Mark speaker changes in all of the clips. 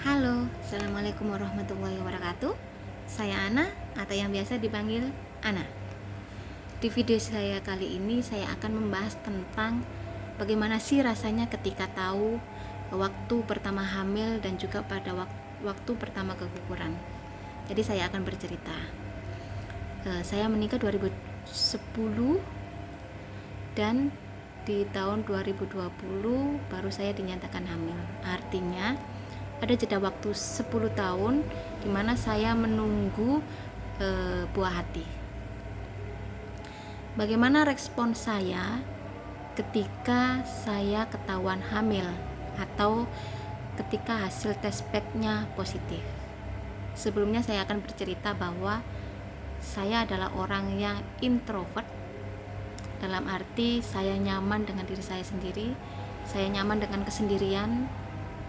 Speaker 1: Halo, Assalamualaikum warahmatullahi wabarakatuh. Saya Ana, atau yang biasa dipanggil Ana. Di video saya kali ini saya akan membahas tentang bagaimana sih rasanya ketika tahu waktu pertama hamil dan juga pada waktu pertama keguguran. Jadi saya akan bercerita. Saya menikah 2010 dan di tahun 2020 baru saya dinyatakan hamil. Artinya ada jeda waktu 10 tahun di mana saya menunggu buah hati. Bagaimana respon saya ketika saya ketahuan hamil atau ketika hasil tes pack-nya positif? Sebelumnya saya akan bercerita bahwa saya adalah orang yang introvert, dalam arti saya nyaman dengan diri saya sendiri, saya nyaman dengan kesendirian,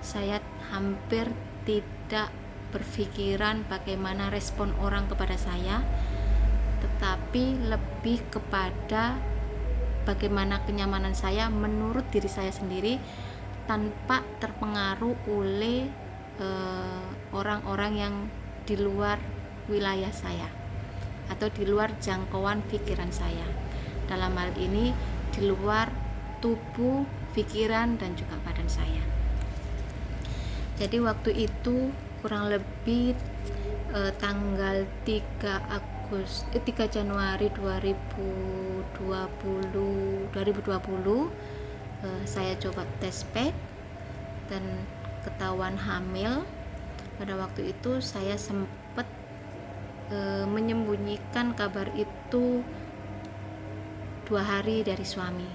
Speaker 1: saya hampir tidak berpikiran bagaimana respon orang kepada saya, tetapi lebih kepada bagaimana kenyamanan saya menurut diri saya sendiri tanpa terpengaruh oleh orang-orang yang di luar wilayah saya atau di luar jangkauan pikiran saya. Dalam hal ini di luar tubuh, pikiran, dan juga badan saya. Jadi waktu itu kurang lebih tanggal 3 Januari 2020 saya coba tes pack dan ketahuan hamil. Pada waktu itu saya sempat menyembunyikan kabar itu 2 hari dari suami.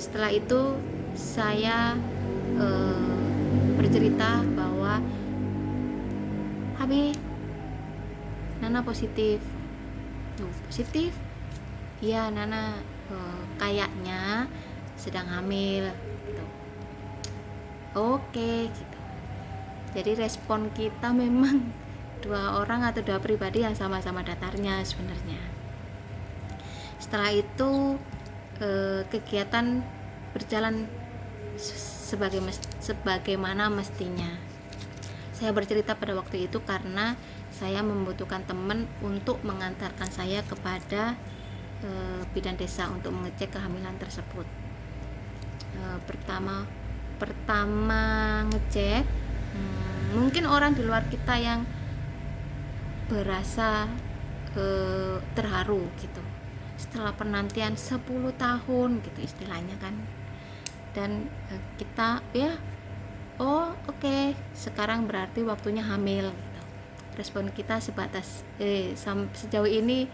Speaker 1: Setelah itu saya bercerita bahwa Habi, Nana positif. Positif? Iya, Nana kayaknya sedang hamil gitu. Oke gitu. Jadi respon kita memang dua orang atau dua pribadi yang sama-sama datarnya sebenarnya. Setelah itu kegiatan berjalan sebagaimana mestinya. Saya bercerita pada waktu itu karena saya membutuhkan teman untuk mengantarkan saya kepada bidan desa untuk mengecek kehamilan tersebut. Pertama ngecek, mungkin orang di luar kita yang berasa terharu gitu. Setelah penantian 10 tahun gitu istilahnya kan, dan kita ya oke, sekarang berarti waktunya hamil gitu. Respon kita sebatas sejauh ini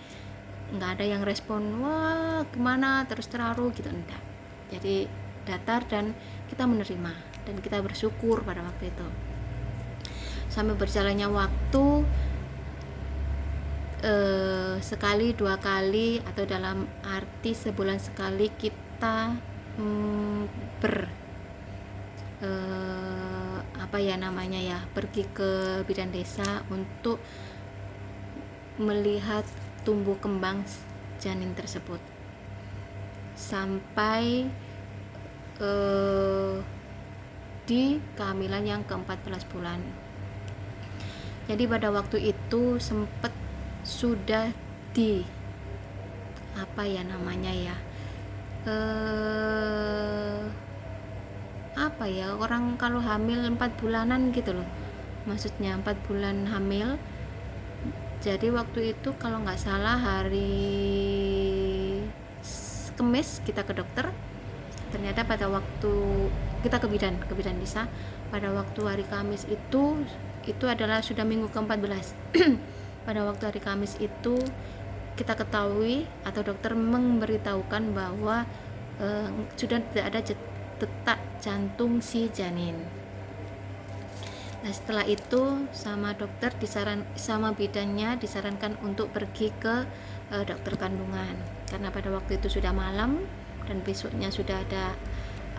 Speaker 1: nggak ada yang respon wah gimana terus terharu gitu, enggak. Jadi datar dan kita menerima dan kita bersyukur pada waktu itu. Sampai berjalannya waktu, sekali, 2 kali, atau dalam arti sebulan sekali kita pergi ke bidan desa untuk melihat tumbuh kembang janin tersebut sampai di kehamilan yang ke-14 bulan. Jadi pada waktu itu sempat sudah orang kalau hamil 4 bulanan gitu loh, maksudnya 4 bulan hamil. Jadi waktu itu kalau nggak salah hari Kamis kita ke dokter. Ternyata pada waktu kita ke bidan desa, pada waktu hari Kamis itu adalah sudah minggu ke-14. Pada waktu hari Kamis itu kita ketahui atau dokter memberitahukan bahwa sudah tidak ada detak jantung si janin. Nah setelah itu sama dokter sama bidannya disarankan untuk pergi ke dokter kandungan, karena pada waktu itu sudah malam dan besoknya sudah ada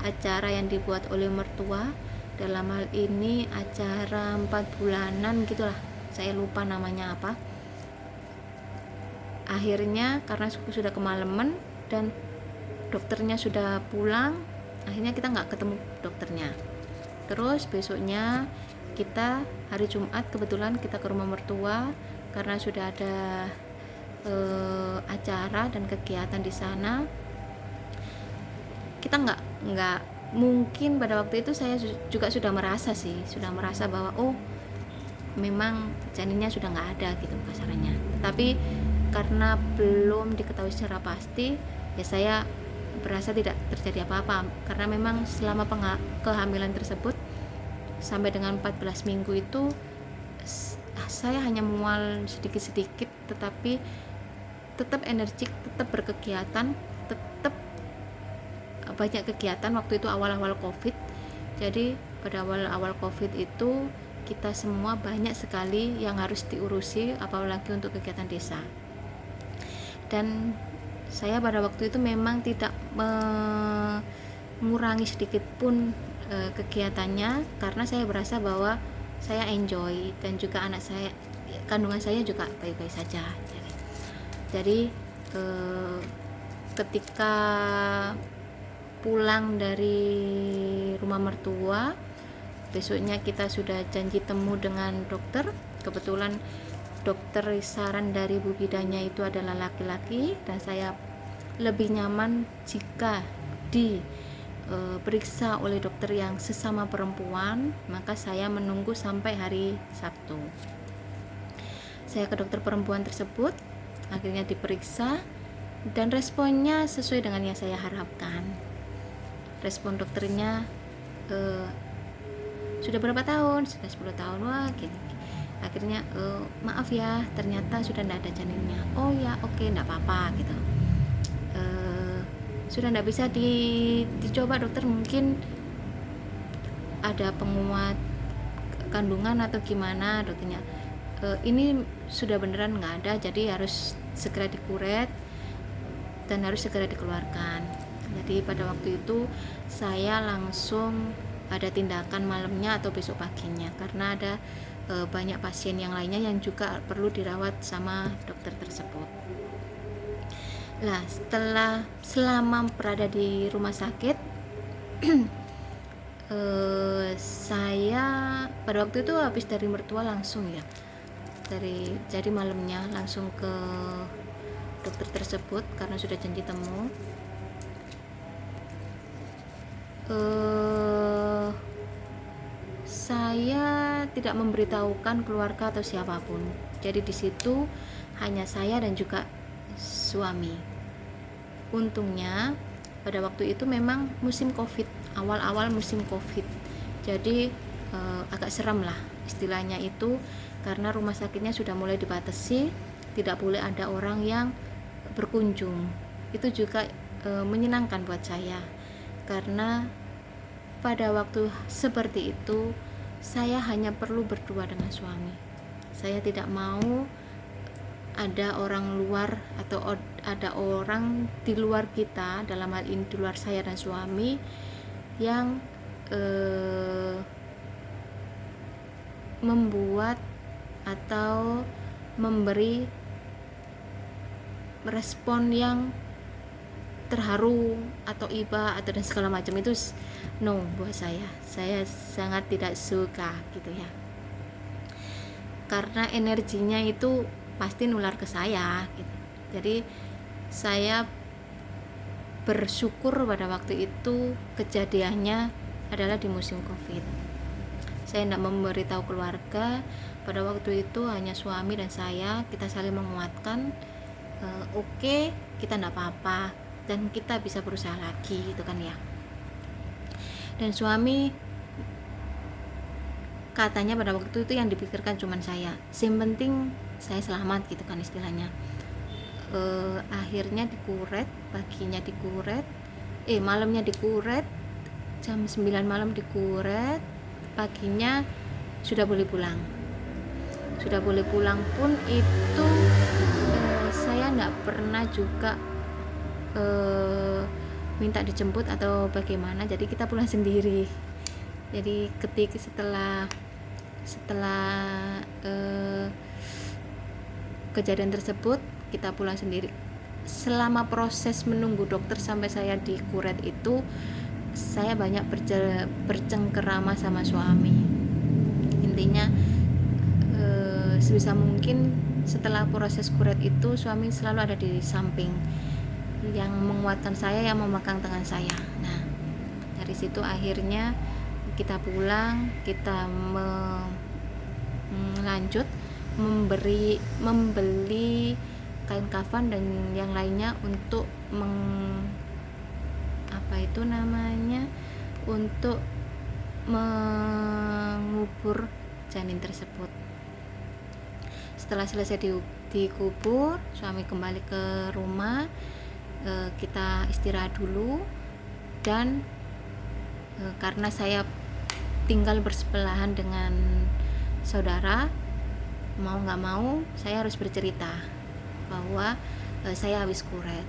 Speaker 1: acara yang dibuat oleh mertua. Dalam hal ini acara 4 bulanan gitulah, saya lupa namanya apa. Akhirnya karena sudah kemalaman dan dokternya sudah pulang, akhirnya kita nggak ketemu dokternya. Terus besoknya kita hari Jumat kebetulan kita ke rumah mertua karena sudah ada acara dan kegiatan di sana. Kita nggak mungkin pada waktu itu saya juga sudah merasa bahwa memang janinnya sudah nggak ada gitu kasarannya. Tapi karena belum diketahui secara pasti, ya saya berasa tidak terjadi apa-apa, karena memang selama kehamilan tersebut sampai dengan 14 minggu itu saya hanya mual sedikit-sedikit, tetapi tetap energik, tetap berkegiatan, tetap banyak kegiatan. Waktu itu awal-awal COVID, jadi pada awal-awal COVID itu kita semua banyak sekali yang harus diurusi, apalagi untuk kegiatan desa. Dan saya pada waktu itu memang tidak mengurangi sedikit pun kegiatannya, karena saya berasa bahwa saya enjoy dan juga anak saya, kandungan saya juga baik-baik saja. Jadi ketika pulang dari rumah mertua, besoknya kita sudah janji temu dengan dokter. Kebetulan dokter saran dari Bu Bidanya itu adalah laki-laki, dan saya lebih nyaman jika diperiksa oleh dokter yang sesama perempuan, maka saya menunggu sampai hari Sabtu. Saya ke dokter perempuan tersebut, akhirnya diperiksa, dan responnya sesuai dengan yang saya harapkan. Respon dokternya, sudah berapa tahun? Sudah 10 tahun. Wah, gini. Akhirnya maaf ya, ternyata sudah tidak ada janinnya. Oh ya, oke, tidak apa-apa gitu. Sudah tidak bisa dicoba dokter, mungkin ada penguat kandungan atau gimana dokternya. Ini sudah beneran nggak ada, jadi harus segera dikuret dan harus segera dikeluarkan. Jadi pada waktu itu saya langsung ada tindakan malamnya atau besok paginya, karena ada banyak pasien yang lainnya yang juga perlu dirawat sama dokter tersebut. Nah, selama berada di rumah sakit saya pada waktu itu habis dari mertua langsung ya, jadi malamnya langsung ke dokter tersebut karena sudah janji temu. Saya tidak memberitahukan keluarga atau siapapun, jadi di situ hanya saya dan juga suami. Untungnya pada waktu itu memang musim COVID, awal-awal musim COVID, jadi agak seram lah istilahnya itu, karena rumah sakitnya sudah mulai dibatasi, tidak boleh ada orang yang berkunjung. Itu juga menyenangkan buat saya, karena pada waktu seperti itu saya hanya perlu berdua dengan suami. Saya tidak mau ada orang luar atau ada orang di luar kita, dalam hal ini di luar saya dan suami, yang membuat atau memberi respon yang terharu atau iba atau dan segala macam. Itu no buat saya sangat tidak suka gitu ya, karena energinya itu pasti nular ke saya gitu. Jadi saya bersyukur pada waktu itu kejadiannya adalah di musim COVID. Saya tidak memberitahu keluarga, pada waktu itu hanya suami dan saya, kita saling menguatkan. Oke, kita tidak apa-apa dan kita bisa berusaha lagi gitu kan ya. Dan suami katanya pada waktu itu yang dipikirkan cuma saya, yang penting saya selamat gitu kan istilahnya. Akhirnya dikuret, paginya dikuret, malamnya dikuret, jam 9 malam dikuret, paginya sudah boleh pulang. Sudah boleh pulang pun itu saya enggak pernah juga minta dijemput atau bagaimana, jadi kita pulang sendiri. Jadi ketika setelah kejadian tersebut kita pulang sendiri. Selama proses menunggu dokter sampai saya dikuret itu saya banyak bercengkerama sama suami. Intinya sebisa mungkin setelah proses kuret itu suami selalu ada di samping, yang menguatkan saya, yang memegang tangan saya. Nah, dari situ akhirnya kita pulang, kita lanjut membeli kain kafan dan yang lainnya untuk untuk mengubur janin tersebut. Setelah selesai dikubur, suami kembali ke rumah, kita istirahat dulu, dan karena saya tinggal bersebelahan dengan saudara, mau nggak mau saya harus bercerita bahwa saya habis kuret.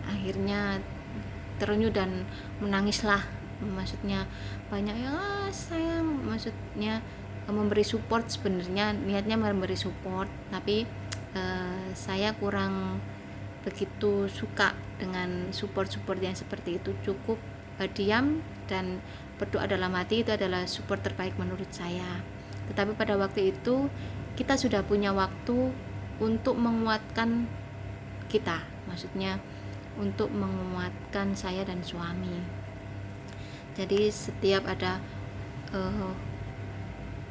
Speaker 1: Akhirnya terenyuh dan menangislah, maksudnya banyak yang sayang, maksudnya memberi support. Sebenarnya niatnya memberi support, tapi saya kurang begitu suka dengan support yang seperti itu. Cukup diam dan berdoa dalam hati, itu adalah support terbaik menurut saya. Tetapi pada waktu itu kita sudah punya waktu untuk menguatkan kita, maksudnya untuk menguatkan saya dan suami. Jadi setiap ada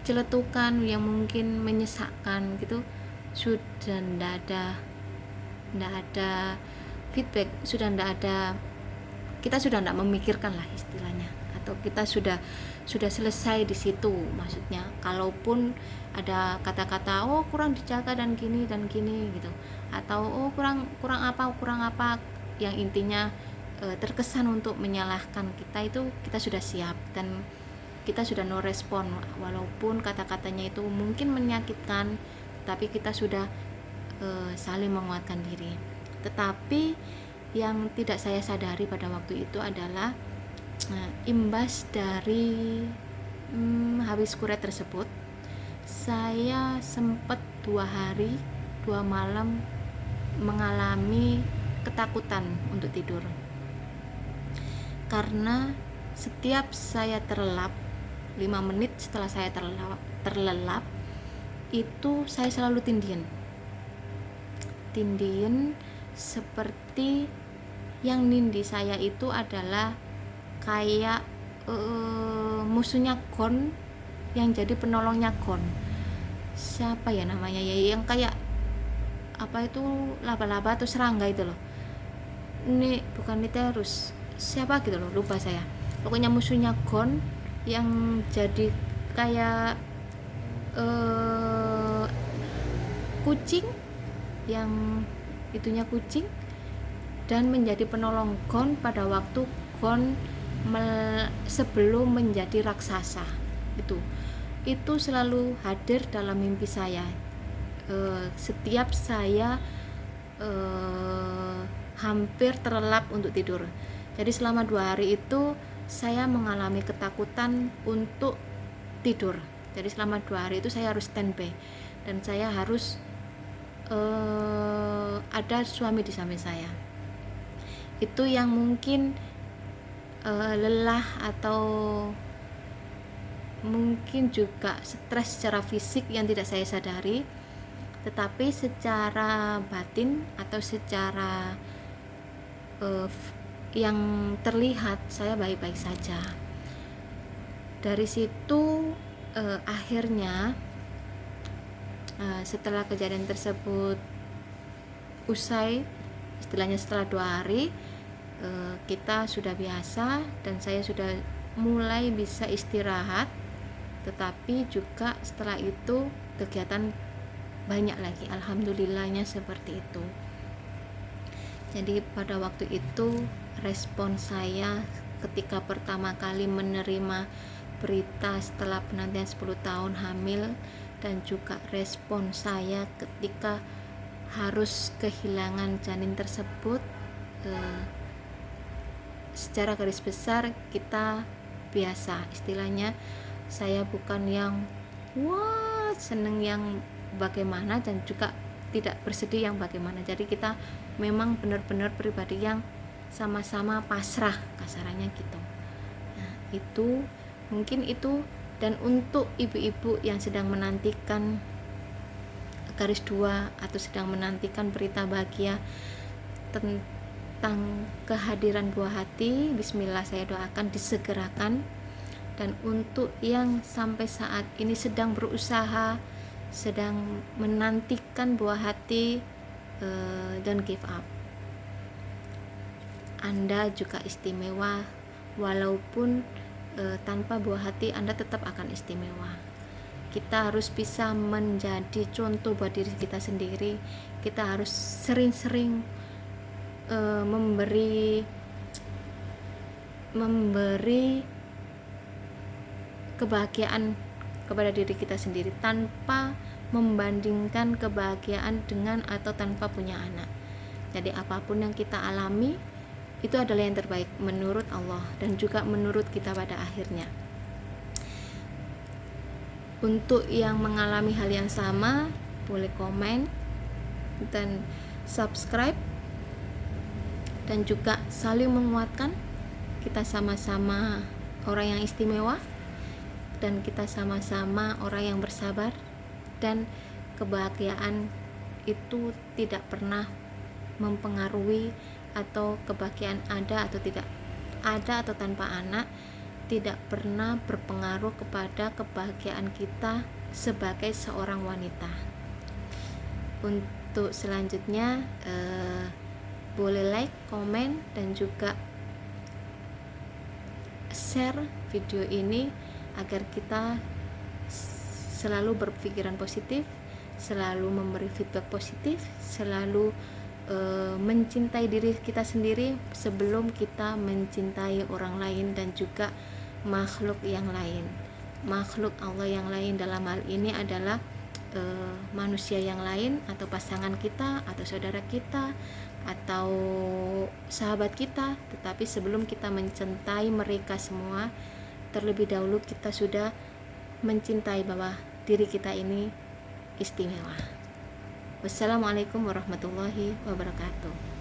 Speaker 1: celetukan yang mungkin menyesakkan gitu, sudah ndak ada feedback, kita sudah ndak memikirkan lah istilahnya, atau kita sudah selesai di situ. Maksudnya kalaupun ada kata-kata kurang dijaga dan gini gitu, atau kurang apa, yang intinya terkesan untuk menyalahkan kita, itu kita sudah siap dan kita sudah no respon. Walaupun kata-katanya itu mungkin menyakitkan, tapi kita sudah saling menguatkan diri. Tetapi yang tidak saya sadari pada waktu itu adalah imbas dari habis kuret tersebut, saya sempat 2 hari 2 malam mengalami ketakutan untuk tidur, karena setiap saya terlelap 5 menit setelah saya terlelap itu saya selalu tindien seperti yang nindi saya itu adalah kayak musuhnya Gon, yang jadi penolongnya Gon. Siapa ya namanya ya, yang kayak apa itu, laba-laba atau serangga itu loh. Ini bukan Niterus, siapa gitu loh, lupa saya. Pokoknya musuhnya Gon yang jadi kayak kucing, yang itunya kucing, dan menjadi penolong Gon pada waktu Gon sebelum menjadi raksasa. Itu selalu hadir dalam mimpi saya setiap saya hampir terlelap untuk tidur. Jadi selama 2 hari itu saya mengalami ketakutan untuk tidur. Jadi selama 2 hari itu saya harus standby, dan saya harus ada suami di samping saya. Itu yang mungkin lelah atau mungkin juga stres secara fisik yang tidak saya sadari, tetapi secara batin atau secara yang terlihat saya baik-baik saja. Dari situ akhirnya setelah kejadian tersebut usai, istilahnya setelah 2 hari kita sudah biasa dan saya sudah mulai bisa istirahat, tetapi juga setelah itu kegiatan banyak lagi, alhamdulillahnya seperti itu. Jadi pada waktu itu respon saya ketika pertama kali menerima berita setelah penantian 10 tahun hamil, dan juga respon saya ketika harus kehilangan janin tersebut, secara garis besar kita biasa, istilahnya saya bukan yang seneng yang bagaimana dan juga tidak bersedih yang bagaimana. Jadi kita memang benar-benar pribadi yang sama-sama pasrah, kasarannya gitu. Itu mungkin itu. Dan untuk ibu-ibu yang sedang menantikan garis 2 atau sedang menantikan berita bahagia tentang kehadiran buah hati, bismillah saya doakan disegerakan. Dan untuk yang sampai saat ini sedang berusaha, sedang menantikan buah hati, don't give up. Anda juga istimewa, walaupun tanpa buah hati Anda tetap akan istimewa. Kita harus bisa menjadi contoh buat diri kita sendiri. Kita harus sering-sering memberi kebahagiaan kepada diri kita sendiri tanpa membandingkan kebahagiaan dengan atau tanpa punya anak. Jadi apapun yang kita alami itu adalah yang terbaik menurut Allah dan juga menurut kita pada akhirnya. Untuk yang mengalami hal yang sama, boleh komen dan subscribe, dan juga saling menguatkan. Kita sama-sama orang yang istimewa, dan kita sama-sama orang yang bersabar, dan kebahagiaan itu tidak pernah mempengaruhi, atau kebahagiaan ada atau tidak ada atau tanpa anak tidak pernah berpengaruh kepada kebahagiaan kita sebagai seorang wanita. Untuk selanjutnya boleh like, komen, dan juga share video ini agar kita selalu berpikiran positif, selalu memberi feedback positif, selalu mencintai diri kita sendiri sebelum kita mencintai orang lain dan juga makhluk yang lain. Makhluk Allah yang lain dalam hal ini adalah manusia yang lain, atau pasangan kita, atau saudara kita, atau sahabat kita. Tetapi sebelum kita mencintai mereka semua, terlebih dahulu kita sudah mencintai bahwa diri kita ini istimewa. Wassalamualaikum warahmatullahi wabarakatuh.